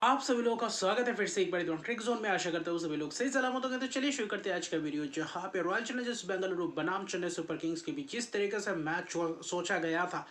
आप सभी लोगों का स्वागत है फिर से एक बार ट्रिक जोन में। आशा करता हूँ सभी लोग सही सलामत होंगे। तो चलिए शुरू करते हैं आज का वीडियो, जहां पे रॉयल चैलेंजर्स बेंगलुरु बनाम चेन्नई सुपर किंग्स के बीच जिस तरीके से मैच सोचा गया था,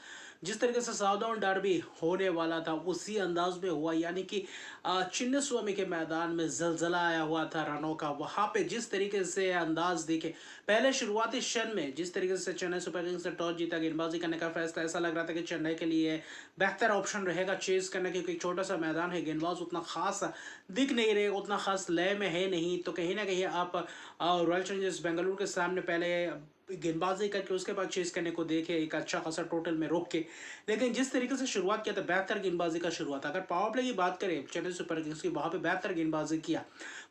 जिस तरीके से साउदाउन डर्बी होने वाला था, उसी अंदाज में हुआ। यानी कि चिन्नी स्वामी के मैदान में जलजला आया हुआ था रनों का। वहां पे जिस तरीके से अंदाज देखे, पहले शुरुआती क्षण में जिस तरीके से चेन्नई सुपर किंग्स ने टॉस जीता, गेंदबाजी करने का फैसला, ऐसा लग रहा था कि चेन्नई के लिए बेहतर ऑप्शन रहेगा चेज करने, क्योंकि छोटा सा मैदान है, गेंदबाज उतना खास दिख नहीं रहे, उतना खास लय में है नहीं। तो कहीं ना कहीं आप रॉयल चैलेंजर्स बेंगलुरु के सामने पहले गेंदबाजी करके उसके बाद चेज करने को देखे, एक अच्छा खासा टोटल में रोक के। लेकिन जिस तरीके से शुरुआत किया था, बेहतर गेंदबाजी का शुरुआत। अगर पावर प्ले की बात करें चेन्नई सुपर किंग्स की, वहां पे बेहतर गेंदबाजी किया।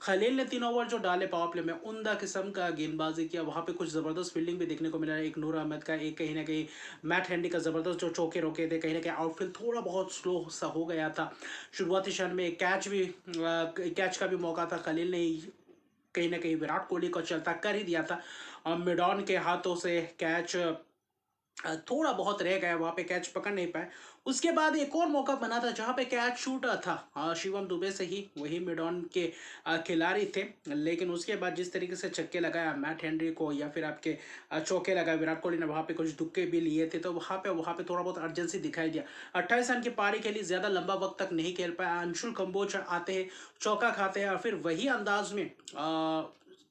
खलील ने 3 ओवर जो डाले पावर प्ले में, उमदा किस्म का गेंदबाजी किया। वहां पे कुछ जबरदस्त फील्डिंग भी देखने को मिला, एक नूर अहमद का, एक कहीं ना कहीं मैट हैंडी का जबरदस्त जो चौके रोके थे। कहीं ना कहीं आउटफील्ड थोड़ा बहुत स्लो सा हो गया था शुरुआती क्षण में। कैच का भी मौका था, खलील ने कहीं ना कहीं विराट कोहली को चलता कर ही दिया था। मिडॉन के हाथों से कैच थोड़ा बहुत रह गया, वहां पे कैच पकड़ नहीं पाए। उसके बाद एक और मौका बना था जहां पे कैच शूटा था शिवम दुबे से ही, वही मिडॉन के खिलाड़ी थे। लेकिन उसके बाद जिस तरीके से छक्के लगाया मैट हेनरी को, या फिर आपके चौके लगाए विराट कोहली ने, वहां पे कुछ दुक्के भी लिए थे। तो वहां पे थोड़ा बहुत अर्जेंसी दिखाई दिया। 28 रन की पारी खेली, ज्यादा लंबा वक्त तक नहीं खेल पाया। अंशुल कंबोज आते हैं, चौका खाते हैं, और फिर वही अंदाज में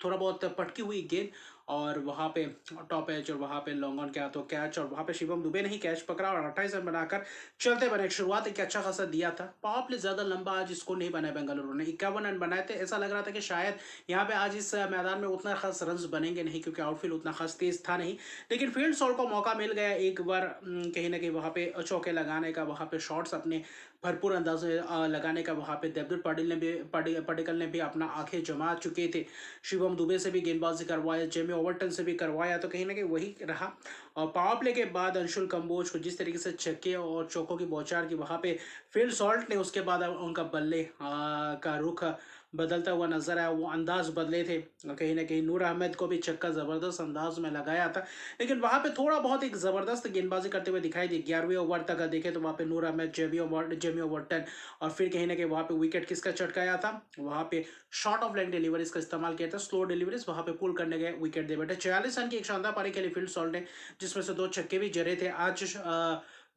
थोड़ा बहुत पटकी हुई गेंद, और वहां पे टॉप एज, और वहां पे लॉन्ग ऑन क्या तो कैच, और वहां पे शिवम दुबे ने ही कैच पकड़ा और 28 रन बनाकर चलते बने। शुरुआत एक अच्छा खासा दिया था। पावर प्ले ज्यादा लंबा आज इसको नहीं बनाया बेंगलुरु ने, 51 रन बनाए थे। ऐसा लग रहा था कि शायद यहाँ पे आज इस मैदान में उतना खास रन बनेंगे नहीं, क्योंकि आउटफील्ड उतना खास तेज था नहीं। लेकिन फील्ड शॉट को मौका मिल गया एक बार, कहीं ना कहीं वहां पे चौके लगाने का, वहां पे शॉट्स अपने भरपूर अंदाज में लगाने का। वहां पे देवदत्त पडिक्कल ने भी अपना आंखें जमा चुके थे। शिवम दुबे से भी गेंदबाजी करवाया, जेमी ओवर्टन से भी करवाया। तो कहीं ना कहीं वही रहा। और पावर प्ले के बाद अंशुल कंबोज को जिस तरीके से छक्के और चौकों की बौछार की, वहां पे फिल सॉल्ट ने उसके बाद उनका बल्ले का रुख बदलता हुआ नजर आया, वो अंदाज बदले थे। और कहीं ना कहीं नूर अहमद को भी छक्का जबरदस्त अंदाज में लगाया था। लेकिन वहां पे थोड़ा बहुत एक जबरदस्त गेंदबाजी करते हुए दिखाई दी। 11वें ओवर तक देखे तो वहां पे नूर अहमद, जेमी ओवर्टन, और फिर कहीं ना कहीं वहां पे विकेट किसका चटकाया था, वहां पे शॉर्ट ऑफ लेग डिलीवरीज का इस्तेमाल किया था, स्लो डिलीवरीज, वहां पे पुल करने गए, विकेट दे बैठे। 46 रन की एक शानदार पारी खेली फील्ड सॉल्ट ने, जिसमें से 2 छक्के भी जरे थे। आज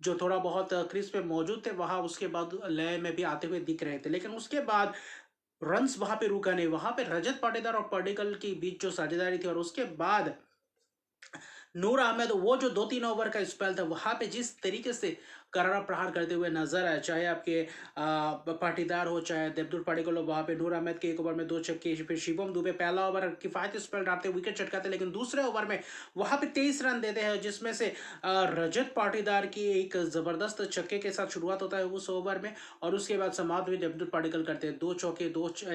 जो थोड़ा बहुत क्रीज पे मौजूद थे, वहां उसके बाद लय में भी आते हुए दिख रहे थे। लेकिन उसके बाद रन्स वहां पे रुका नहीं। वहां पे रजत पाटीदार और पर्डिकल के बीच जो साझेदारी थी, और उसके बाद नूर अहमद, वो जो 2-3 ओवर का स्पेल था, वहां पे जिस तरीके से करारा प्रहार करते हुए नजर आए, चाहे आपके पाटीदार हो, चाहे देवदत्त पाडिक्कल हो। वहां पे नूर अहमद के 1 ओवर में 2 छक्के, फिर शिवम दुबे पहला ओवर किफायती स्पेल डालते विकेट चटकाते, लेकिन दूसरे ओवर में वहां पे 23 रन देते हैं, जिसमें से रजत पाटीदार की एक जबरदस्त छक्के के साथ शुरुआत होता है उस ओवर में, और उसके बाद समाप्त भी देवदत्त पाडिक्कल करते हैं, 2 चौके,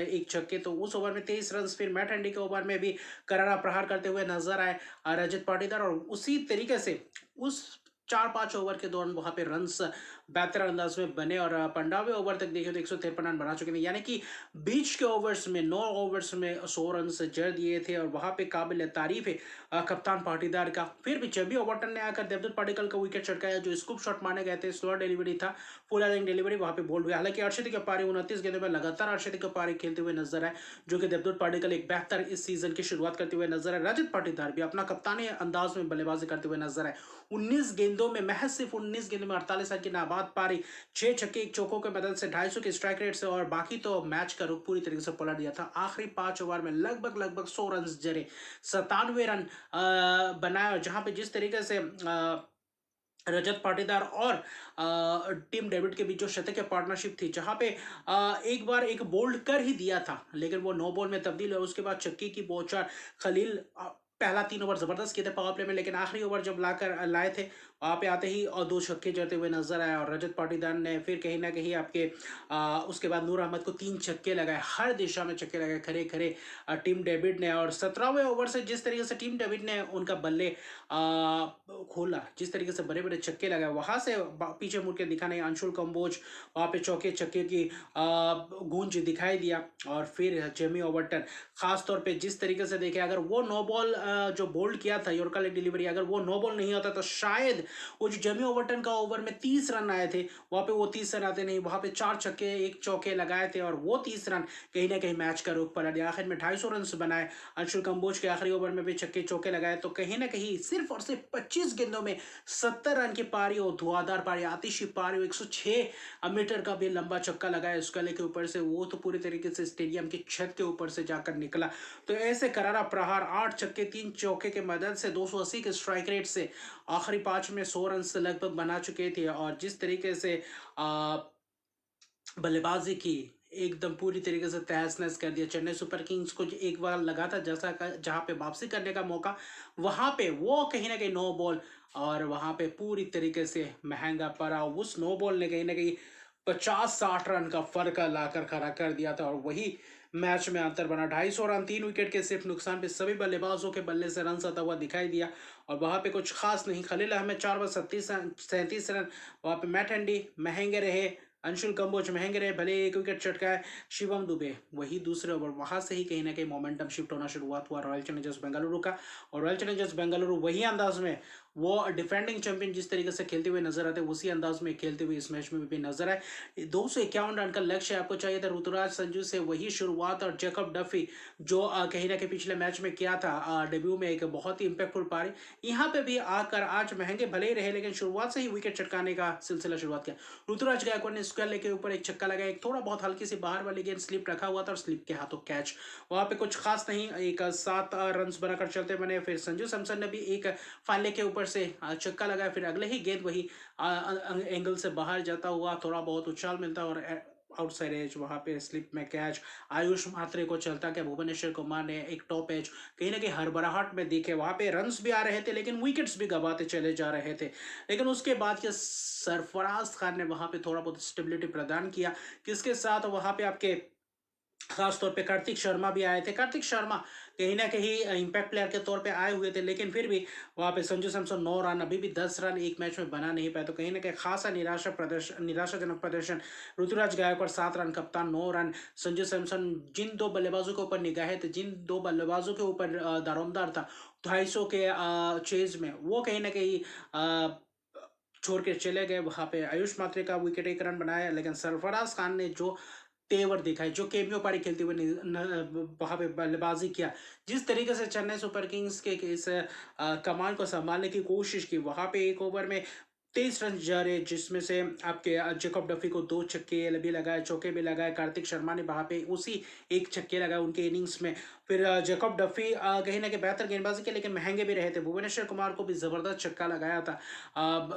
एक छक्के। तो उस ओवर में 23 रन। फिर मैट हैंडी के ओवर में भी करारा प्रहार करते हुए नजर आए रजत पाटीदार, और उसी तरीके से उस 4-5 ओवर के दौरान वहां पे रन्स बेहतर अंदाज में बने। और 15वें ओवर तक देखे तो 153 रन बना चुके थे। यानी कि बीच के ओवर्स में 9 ओवर्स में 100 रन जड़ दिए थे, और वहां पे काबिल तारीफ है कप्तान पाटीदार का। फिर भी जेमी ओवर्टन ने आकर देवदत्त पाडिक्कल का विकेट चटकाया, जो स्कूप शॉट माने गए थे, स्लो डिलीवरी था, फुल एलिंग डिलीवरी वहां पे बोल्ड हुई। हालांकि अर्शदीप अपारी 29 गेंदों में लगातार अर्शदीप अपारी खेलते हुए नजर आए, जो कि देवदत्त पाडिक्कल एक बेहतर इस सीजन की शुरुआत करते हुए नजर आए। रजत पाटीदार भी अपना कप्तानी अंदाज में बल्लेबाजी करते हुए नजर आए। 19 गेंदों में, महज सिर्फ 19 गेंदों में 48 रन की नाबाद पारी, 6 छक्के, एक चौकों के मदद से, 250 के स्ट्राइक रेट से, और बाकी तो मैच का रुख पूरी तरीके से पलट दिया था। आखिरी 5 ओवर में लगभग 100 रन जरे, 97 रन बनाया। जहां पे जिस तरीके से रजत पाटीदार और टीम डेविड के बीच जो शतकीय पार्टनरशिप थी, जहां पे एक बार एक बोल्ड कर ही दिया था, लेकिन वो नो बॉल में तब्दील है। उसके बाद चक्की की बौछार, खलील पहला 3 ओवर जबरदस्त किए थे पावर प्ले में, लेकिन आखिरी ओवर जब लाकर लाए थे, वहां पे आते ही और 2 छक्के जड़ते हुए नजर आए। और रजत पाटीदार ने फिर कहीं ना कहीं आपके उसके बाद नूर अहमद को 3 छक्के लगाए, हर दिशा में छक्के लगाए खरे खरे टीम डेविड ने। और 17वें ओवर से जिस तरीके से टीम डेविड ने उनका बल्ले खोला, जिस तरीके से बड़े बड़े छक्के लगाए, वहां से पीछे मुड़ के दिखा नहीं। अंशुल कंबोज वहां पे चौके छक्के की गूंज दिखाई दिया। और फिर जेमी ओवर्टन, खास तौर पे जिस तरीके से देखे, अगर वो नो बॉल जो बोल्ड किया था यॉर्कर लेग डिलीवरी, अगर वो नो बॉल नहीं होता तो शायद वो जो जेमी ओवरटन का ओवर में 30 रन आए थे वहाँ पे वो 30 रन आते नहीं, वहाँ पे 4 छक्के 1 चौके लगाए थे और वो 30 रन कहीं ना कहीं मैच का रुख पलट दिया। आखिर में 250 रन बनाए। अंशुल कंबोज के आखिरी ओवर में भी छक्के चौके लगाए, तो कहीं ना कहीं सिर्फ और सिर्फ 25 गेंदों में 70 रन की पारी और धुआंधार पारी, आतिशी पारी, 106 मीटर का भी लंबा चक्का लगाया उस गले के ऊपर से, वो तो पूरी तरीके से स्टेडियम की छत के ऊपर से जाकर निकला। तो ऐसे करारा प्रहार 8 छक्के 3 चौके के मदद से 280 के स्ट्राइक रेट से आखिरी 5 में 100 रन से लगभग बना चुके थे। और जिस तरीके से बल्लेबाजी की एकदम पूरी तरीके से तहस नहस कर दिया। चेन्नई सुपर किंग्स को एक बार लगा था जैसा जहां पे वापसी करने का मौका, वहां पे वो कहीं ना कहीं नो बॉल और वहां पे पूरी तरीके से महंगा पड़ा। उस नो बॉल ने कहीं ना कहीं 50-60 रन का फर्क लाकर खड़ा कर दिया था और वही मैच में अंतर बना। 250 रन 3 विकेट के सिर्फ नुकसान पे सभी बल्लेबाजों के बल्ले से रन आता हुआ दिखाई दिया और वहां पे कुछ खास नहीं। खलील अहमद 4 बॉल 37 रन, वहां पे मैट हैंडी महंगे रहे, अंशुल कंबोज महंगे रहे, भले एक विकेट चटकाए। शिवम दुबे वही दूसरे ओवर, वहां से ही कहीं ना कहीं मोमेंटम शिफ्ट होना शुरुआत हुआ रॉयल चैलेंजर्स बेंगलुरु का। और रॉयल चैलेंजर्स बेंगलुरु वही अंदाज में वो डिफेंडिंग चैंपियन जिस तरीके से खेलते हुए नजर आते उसी अंदाज में खेलते हुए इस मैच में भी नजर आए। 251 रन का लक्ष्य आपको चाहिए था। ऋतुराज संजू से वही शुरुआत और जैकब डफी जो कहीं ना कहीं पिछले मैच में किया था डेब्यू में एक बहुत ही इंपैक्टफुल पारी, यहाँ पे भी आकर आज महंगे भले ही रहे लेकिन शुरुआत से ही विकेट चटकाने का सिलसिला शुरुआत किया। ऋतुराज गायकवाड़ ने स्क्वायर के ऊपर एक छक्का लगाया, एक थोड़ा बहुत हल्की सी बाहर वाली गेंद स्लिप रखा हुआ था और स्लिप के हाथों कैच। वहां पे कुछ खास नहीं, एक 7 रन बनाकर चलते बने। फिर संजू सैमसन ने भी एक फाले के ऊपर से छक्का लगाया, फिर अगले ही गेंद वही एंगल से बाहर जाता हुआ थोड़ा बहुत उछाल मिलता और आउटसाइड एज, वहां पे स्लिप में कैच। आयुष मात्रे को चलता क्या भुवनेश्वर कुमार ने एक टॉप एज कहीं ना कहीं हड़बड़ाहट में दिखे, वहां पे रन्स भी आ रहे थे लेकिन विकेट्स भी गवाते चले जा रहे थे। लेकिन उसके बाद के सरफराज खान ने वहां पे थोड़ा बहुत स्टेबिलिटी प्रदान किया, किसके साथ वहां पे आपके खासतौर पे कार्तिक शर्मा भी आए थे। कार्तिक शर्मा कहीं ना कहीं इंपैक्ट प्लेयर के तौर पे आए हुए थे लेकिन फिर भी वहां पे संजू सैमसन 9 रन, अभी भी 10 रन एक मैच में बना नहीं पाए, तो कहीं ना कहीं खासा निराशाजनक प्रदर्शन। ऋतुराज गायकवाड़ 7 रन, कप्तान 9 रन। संजू सैमसन जिन 2 बल्लेबाजों के ऊपर निगाहें थे, जिन 2 बल्लेबाजों के ऊपर दारोमदार था 250 के चेज में, वो कहीं ना कहीं छोड़ के चले गए। वहां पे आयुष मात्रे का विकेट 1 रन बनाया लेकिन सरफराज खान ने जो तेवर दिखाई, जो केमियो पारी खेलते हुए वहां पे बल्लेबाजी किया, जिस तरीके से चेन्नई सुपर किंग्स के इस कमान को संभालने की कोशिश की, वहां पे एक ओवर में 23 रन जा रहे जिसमें से आपके जैकब डफी को 2 छक्के भी लगाए, चौके भी लगाए। कार्तिक शर्मा ने वहां पे उसी एक छक्के लगाए उनके इनिंग्स में। फिर जैकब डफी कहीं ना कहीं बेहतर गेंदबाजी के लेकिन महंगे भी रहे थे। भुवनेश्वर कुमार को भी जबरदस्त छक्का लगाया था।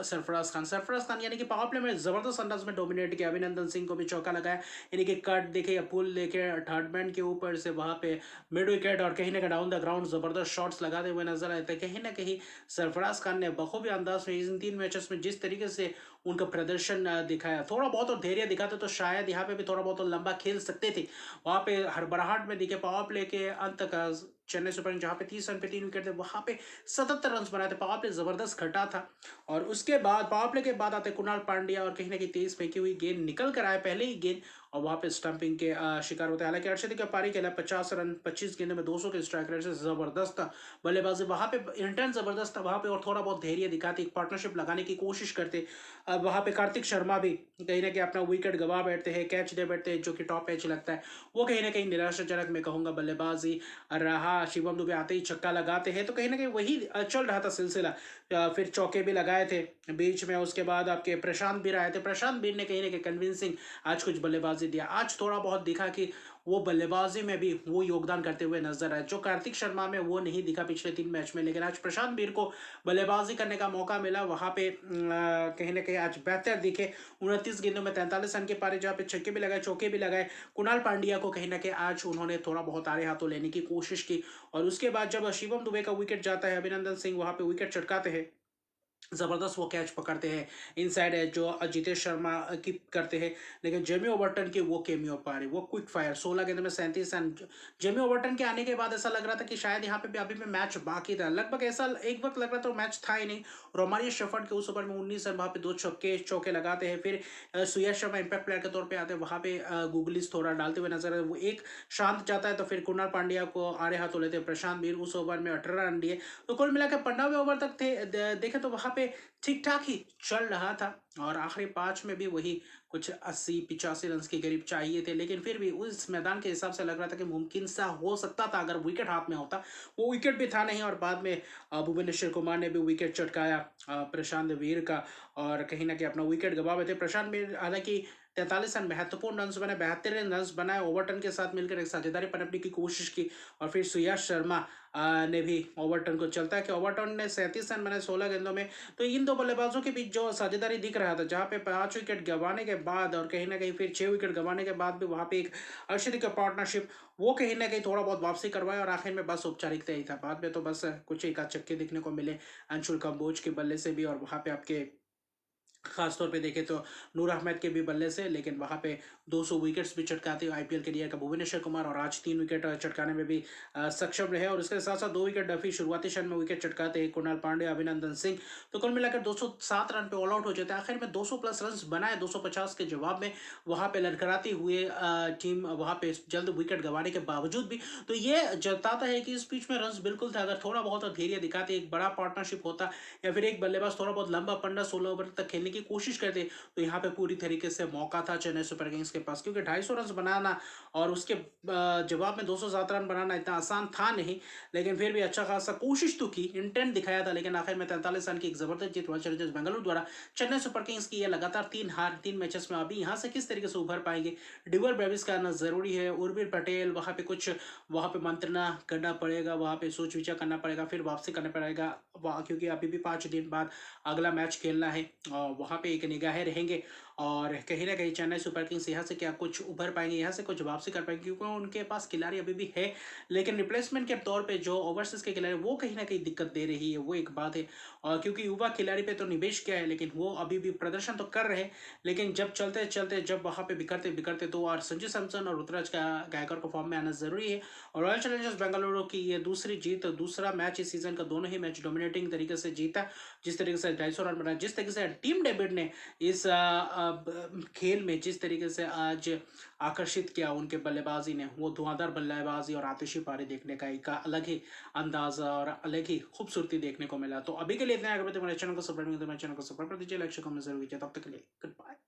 सरफराज खान यानी कि पावर प्ले में जबरदस्त अंदाज में डोमिनेट किया। अभिनंदन सिंह को भी चौका लगाया, यानी कि कट देखे या पुल देखे थर्ड मैन के ऊपर से वहां पे मिड विकेट और कहीं ना कहीं डाउन द ग्राउंड जबरदस्त शॉट्स लगाते हुए नजर आए थे। कहीं ना कहीं सरफराज खान ने बखूबी अंदाज में इन 3 मैचेस में जिस तरीके से उनका प्रदर्शन दिखाया, थोड़ा बहुत और धैर्य दिखाते तो शायद यहाँ पे भी थोड़ा बहुत और लंबा खेल सकते थे। वहां पे हड़बड़ाहट में दिखे पावर प्ले के अंत का चेन्नई सुपर किंग्स जहां पे 30 रन पे 3 विकेट थे, वहां पे 77 रन बनाए थे। पावर प्ले जबरदस्त खटा था और उसके बाद पावर प्ले के बाद आते कुणाल पांड्या और कहीं ना कहीं तेज फेंकी हुई गेंद निकल कर आए पहले ही गेंद और वहां पे स्टंपिंग के शिकार होते हैं। हालांकि अर्शदीप पारी खेला 50 रन 25 गेंदों में 200 के स्ट्राइक रेट से जबरदस्त था बल्लेबाजी, वहां पे इंटेंस जबरदस्त था वहां पे और थोड़ा बहुत धैर्य दिखाते, एक पार्टनरशिप लगाने की कोशिश करते। वहां पे कार्तिक शर्मा भी कहीं ना कहीं अपना विकेट गवा बैठते हैं, कैच दे बैठते हैं जो कि टॉप एच लगता है, वो कहीं ना कहीं निराशाजनक मैं कहूंगा बल्लेबाजी रहा। शिवम दुबे आते ही छक्का लगाते हैं तो कहीं ना कहीं वही चल रहा था सिलसिला। फिर चौके भी लगाए थे बीच में, उसके बाद आपके प्रशांत बीर आए थे। प्रशांत बीर ने कहीं ना कहीं कन्विंसिंग आज कुछ बल्लेबाजी दिया, आज थोड़ा बहुत दिखा कि वो बल्लेबाजी में भी वो योगदान करते हुए नजर आए जो कार्तिक शर्मा में वो नहीं दिखा पिछले 3 मैच में। लेकिन आज प्रशांत बीर को बल्लेबाजी करने का मौका मिला, वहां पे कहीं ना कहीं आज बेहतर दिखे। 29 गेंदों में 43 रन के पारे जहाँ पे छक्के भी लगाए चौके भी लगाए। कुणाल पांड्या को कहीं ना कहीं आज उन्होंने थोड़ा बहुत आड़े हाथों लेने की कोशिश की और उसके बाद जब शिवम दुबे का विकेट जाता है, अभिनंदन सिंह वहां पे विकेट चटकाते हैं ज़बरदस्त वो कैच पकड़ते हैं, इनसाइड एज जो जितेश शर्मा की करते हैं, लेकिन जेमी ओवर्टन की वो केमियो पा रही, वो क्विक फायर 16 गेंद में 37 रन। जेमी ओवर्टन के आने के बाद ऐसा लग रहा था कि शायद यहाँ पे भी अभी भी मैच बाकी था, लगभग ऐसा एक वक्त लग रहा था मैच था ही नहीं। रोमारियो शेफर्ड के उस ओवर में 19 रन, वहाँ पे 2 छक्के चौके लगाते हैं। फिर सुयश शर्मा इंपैक्ट प्लेयर के तौर पे आते हैं, वहाँ पे गूगलीज थोड़ा डालते हुए नजर आए, वो एक शांत जाता है तो फिर कुणाल पांड्या को आड़े हाथों लेते हैं। प्रशांत वीर उस ओवर में 18 रन दिए। तो कुल मिलाकर 15वें ओवर तक थे देखे तो वहाँ पे ठीक ठाक ही चल रहा था, और आखिरी 5 में भी वही कुछ 80-85 रन के करीब चाहिए थे, लेकिन फिर भी उस मैदान के हिसाब से लग रहा था कि मुमकिन सा हो सकता था अगर विकेट हाथ में होता। वो विकेट भी था नहीं, और बाद में भुवनेश्वर कुमार ने भी विकेट चटकाया प्रशांत वीर का, और कहीं ना कहीं अपना विकेट गवा बैठे प्रशांत वीर। हालांकि 43 रन महत्वपूर्ण रन बने, 72 रन बनाए, ओवरटन के साथ मिलकर एक साझेदारी पनपने की कोशिश की। और फिर सुयश शर्मा ने भी ओवरटन को चलता है कि ओवरटन ने 37 रन बनाए 16 गेंदों में। तो इन दो बल्लेबाजों के बीच जो साझेदारी दिख रहा था, जहां पे 5 विकेट गंवाने के बाद और कहीं ना कहीं फिर 6 विकेट गंवाने के बाद भी वहां पे एक अर्शदीप का पार्टनरशिप, वो कहीं ना कहीं थोड़ा बहुत वापसी करवाए, और आखिर में बस औपचारिकता ही था। बाद में तो बस कुछ एक आध छक्के दिखने को मिले अंशुल कंबोज के बल्ले से भी, और वहां पे आपके खास तौर पे देखें तो नूर अहमद के भी बल्ले से, लेकिन वहां पे 200 विकेट्स भी चटकाते हुए आईपीएल के लिए का भुवनेश्वर कुमार, और आज 3 विकेट चटकाने में भी सक्षम रहे। और इसके साथ साथ 2 विकेट डफी शुरुआती क्षण में विकेट चटकाते हैं कुणाल पांडे, अभिनंदन सिंह। तो कुल मिलाकर 207 रन पे ऑल आउट हो जाते हैं। आखिर में 200 प्लस रन बनाए 250 के जवाब में, वहां पे लड़खड़ाती हुए टीम वहां पे जल्द विकेट गंवाने के बावजूद भी। तो ये जताता है कि इस पिच में रन बिल्कुल था, अगर थोड़ा बहुत धैर्य दिखाते, एक बड़ा पार्टनरशिप होता, या फिर एक बल्लेबाज थोड़ा बहुत लंबा पन्ना 16 ओवर तक खेलने की कोशिश करते, तो यहाँ पे पूरी तरीके से मौका था चेन्नई सुपर किंग्स के पास। क्योंकि 250 रन बनाना और उसके जवाब में 207 रन बनाना इतना आसान था नहीं, लेकिन फिर भी अच्छा खासा कोशिश तो की, इंटेंट दिखाया था। लेकिन आखिर में 43 रन की एक जबरदस्त जीत रॉयल चैलेंजर्स बेंगलुरु द्वारा चेन्नई सुपर किंग्स की। ये लगातार 3 हार 3 मैचेस में, अभी यहाँ से किस तरीके से उभर पाएंगे, डिवर ब्रेविस का आना जरूरी है। उर्विल पटेल वहां पे कुछ, वहां पे मंत्रणा करना पड़ेगा, वहां पे सोच विचार करना पड़ेगा, फिर वापसी करना पड़ेगा, क्योंकि अभी भी 5 दिन बाद अगला मैच खेलना है, और वहां पे एक निगाहें रहेंगे। और कहीं ना कहीं चेन्नई सुपर किंग्स यहाँ से क्या कुछ उभर पाएंगे, यहाँ से कुछ वापसी कर पाएंगे, क्योंकि उनके पास खिलाड़ी अभी भी है, लेकिन रिप्लेसमेंट के तौर पे जो ओवरसीज के खिलाड़ी वो कहीं ना कहीं दिक्कत दे रही है, वो एक बात है। और क्योंकि युवा खिलाड़ी पे तो निवेश किया है, लेकिन वो अभी भी प्रदर्शन तो कर रहे हैं, लेकिन जब चलते चलते जब वहां पे बिखरते बिखरते, तो और संजू सैमसन और ऋतुराज का गायकर को फॉर्म में आना जरूरी है। और रॉयल चैलेंजर्स बेंगलुरु की ये दूसरी जीत, दूसरा मैच इस सीजन का, दोनों ही मैच डोमिनेटिंग तरीके से जीता। जिस तरीके से 250 रन बनाए, जिस तरीके से टीम डेविड ने इस खेल में जिस तरीके से आज आकर्षित किया उनके बल्लेबाजी ने, वो धुआंधार बल्लेबाजी और आतिशी पारी देखने का एक अलग ही अंदाजा और अलग ही खूबसूरती देखने को मिला। तो अभी के लिए इतना, अगर मेरे चैनल को सब्सक्राइब नहीं तो मेरे चैनल को सब्सक्राइब कर दीजिए, लाइक शेयर कमेंट जरूर कीजिए। तब तक के लिए गुड बाय।